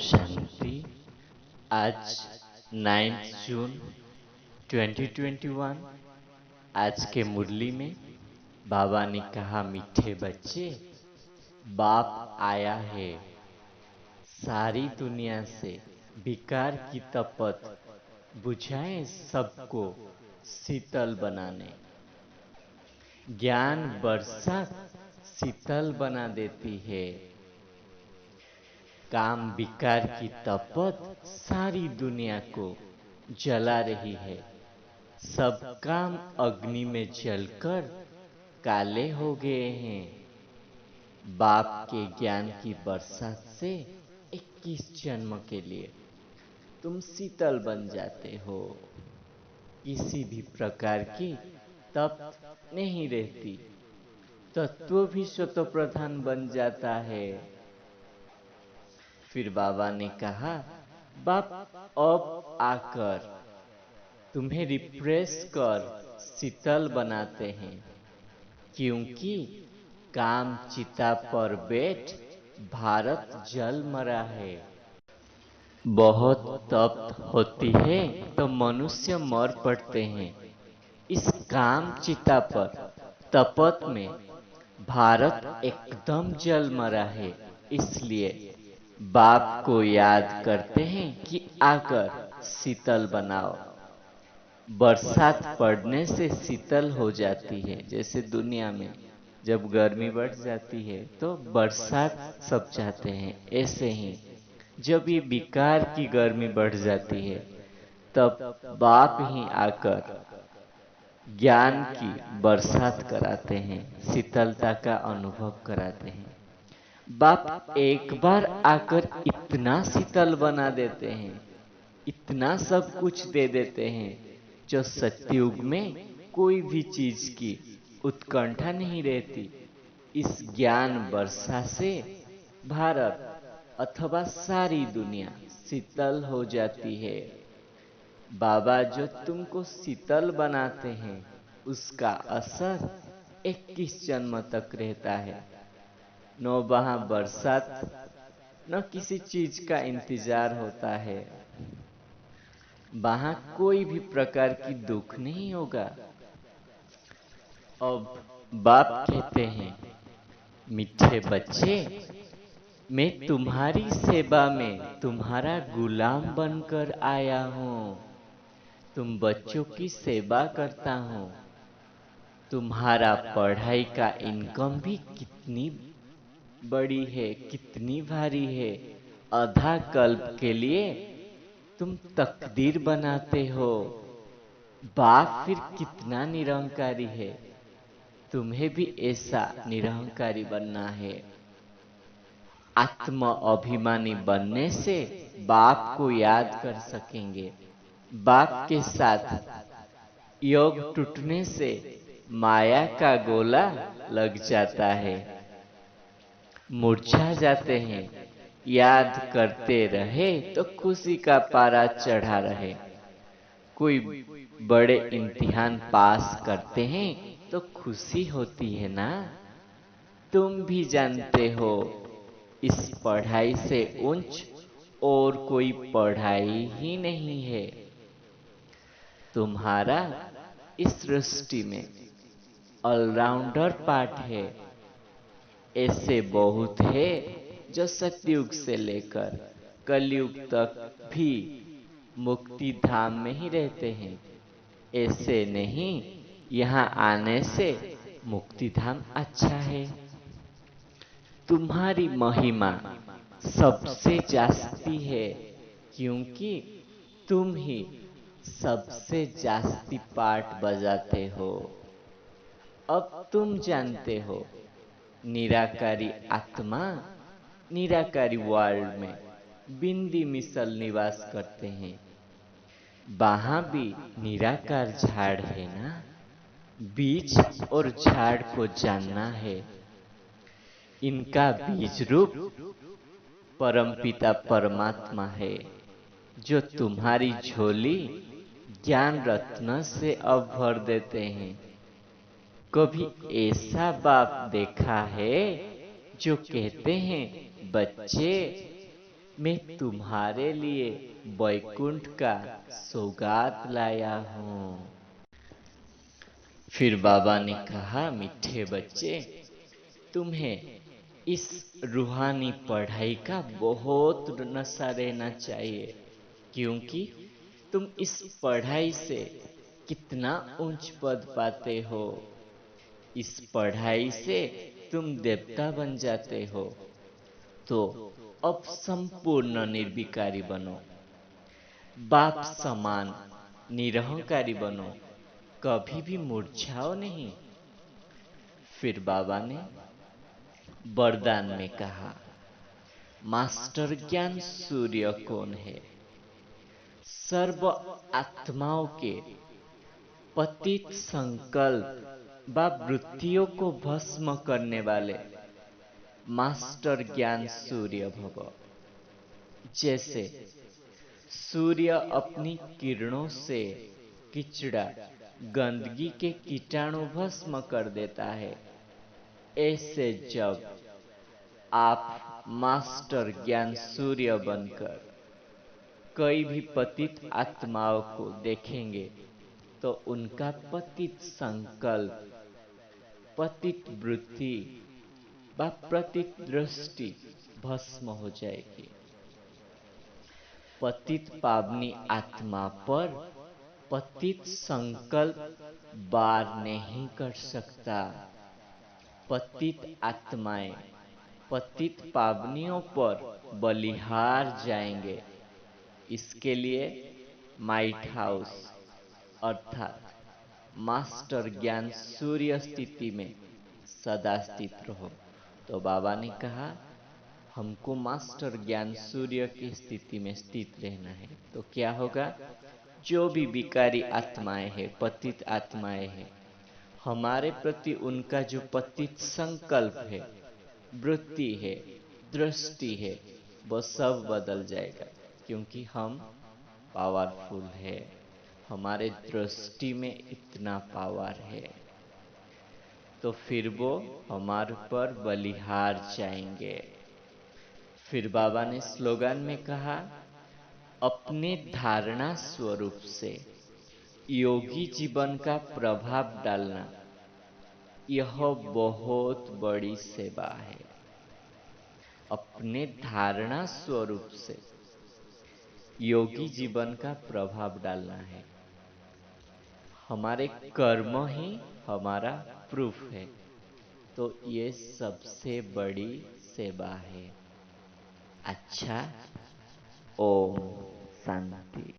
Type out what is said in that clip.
शांति। आज 9 जून 2021। आज के मुरली में बाबा ने कहा, मीठे बच्चे, बाप आया है सारी दुनिया से विकार की तपत बुझाए सबको शीतल बनाने। ज्ञान वर्षा शीतल बना देती है। काम विकार की तपत सारी दुनिया को जला रही है। सब काम अग्नि में जलकर काले हो गए हैं। बाप के ज्ञान की बरसात से 21 जन्म के लिए तुम शीतल बन जाते हो। किसी भी प्रकार की तप नहीं रहती। तत्व भी स्वतः प्रधान बन जाता है। फिर बाबा ने कहा, बाप अब आकर तुम्हें रिफ्रेश कर शीतल बनाते हैं, क्योंकि काम चिता पर बैठ भारत जल मरा है। बहुत तप होती है तो मनुष्य मर पड़ते हैं। इस काम चिता पर तपत में भारत एकदम जल मरा है। इसलिए बाप को याद करते हैं कि आकर शीतल बनाओ। बरसात पड़ने से शीतल हो जाती है। जैसे दुनिया में जब गर्मी बढ़ जाती है तो बरसात सब चाहते हैं, ऐसे ही जब ये विकार की गर्मी बढ़ जाती है तब बाप ही आकर ज्ञान की बरसात कराते हैं, शीतलता का अनुभव कराते हैं। बाप एक बार आकर इतना शीतल बना देते हैं, इतना सब कुछ दे देते हैं, जो सत्युग में कोई भी चीज की उत्कंठा नहीं रहती। इस ज्ञान वर्षा से भारत अथवा सारी दुनिया शीतल हो जाती है। बाबा जो तुमको शीतल बनाते हैं उसका असर 21 जन्म तक रहता है। न वहां बरसात न किसी चीज का इंतजार होता है। वहां कोई भी प्रकार की दुख नहीं होगा। अब बाप कहते हैं, मीठे बच्चे, मैं तुम्हारी सेवा में तुम्हारा गुलाम बनकर आया हूं। तुम बच्चों की सेवा करता हूं। तुम्हारा पढ़ाई का इनकम भी कितनी बड़ी है, कितनी भारी है। आधा कल्प के लिए तुम तकदीर बनाते हो। बाप फिर कितना निरंकारी है। तुम्हें भी ऐसा निरंकारी बनना है। आत्म अभिमानी बनने से बाप को याद कर सकेंगे। बाप के साथ योग टूटने से माया का गोला लग जाता है, मूर्छा जाते हैं। याद करते रहे तो खुशी का पारा चढ़ा रहे। कोई बड़े इम्तिहान पास करते हैं तो खुशी होती है ना। तुम भी जानते हो, इस पढ़ाई से ऊंच और कोई पढ़ाई ही नहीं है। तुम्हारा इस सृष्टि में ऑलराउंडर पार्ट है। ऐसे बहुत है जो सतयुग से लेकर कलयुग तक भी मुक्ति धाम में ही रहते हैं। ऐसे नहीं, यहाँ आने से मुक्ति धाम अच्छा है। तुम्हारी महिमा सबसे जास्ती है, क्योंकि तुम ही सबसे जास्ती पार्ट बजाते हो। अब तुम जानते हो, निराकारी आत्मा निराकारी वर्ल्ड में बिंदी मिसल निवास करते हैं। वहां भी निराकार झाड़ है ना। बीज और झाड़ को जानना है। इनका बीज रूप परमपिता परमात्मा है, जो तुम्हारी झोली ज्ञान रत्न से अब भर देते हैं। कभी ऐसा बाप देखा है जो कहते हैं, बच्चे मैं तुम्हारे लिए वैकुंठ का सौगात लाया हूँ। फिर बाबा ने कहा, मीठे बच्चे, तुम्हें इस रूहानी पढ़ाई का बहुत नशा रहना चाहिए, क्योंकि तुम इस पढ़ाई से कितना ऊंच पद पाते हो। इस पढ़ाई से तुम देवता बन जाते हो। तो अब संपूर्ण निर्विकारी बनो, बाप समान निरहंकारी बनो, कभी भी मुरझाओ नहीं। फिर बाबा ने वरदान में कहा, मास्टर ज्ञान सूर्य कौन है? सर्व आत्माओं के पतित संकल्प व वृत्तियों को भस्म करने वाले मास्टर ज्ञान सूर्य भव। जैसे सूर्य अपनी किरणों से किचड़ा गंदगी के कीटाणु भस्म कर देता है, ऐसे जब आप मास्टर ज्ञान सूर्य बनकर कई भी पतित आत्माओं को देखेंगे तो उनका पतित संकल्प, पतित वृत्ति व पतित दृष्टि भस्म हो जाएगी। पतित पावनी आत्मा पर पतित संकल्प वार नहीं कर सकता। पतित आत्माएं पतित पावनियों पर बलिहार जाएंगे। इसके लिए माइट हाउस अर्थात मास्टर ज्ञान सूर्य स्थिति में सदा स्थित रहो। तो बाबा ने कहा, हमको मास्टर ज्ञान सूर्य की स्थिति में स्थित रहना है। तो क्या होगा? जो भी विकारी आत्माएं हैं, पतित आत्माएं हैं, हमारे प्रति उनका जो पतित संकल्प है, वृत्ति है, दृष्टि है, वो सब बदल जाएगा, क्योंकि हम पावरफुल है। हमारे दृष्टि में इतना पावर है। तो फिर वो हमारे पर बलिहार जाएंगे। फिर बाबा ने स्लोगन में कहा, अपने धारणा स्वरूप से योगी जीवन का प्रभाव डालना, यह बहुत बड़ी सेवा है। अपने धारणा स्वरूप से योगी जीवन का प्रभाव डालना है। हमारे कर्म ही हमारा प्रूफ है। तो ये सबसे बड़ी सेवा है। अच्छा, ओम शांति।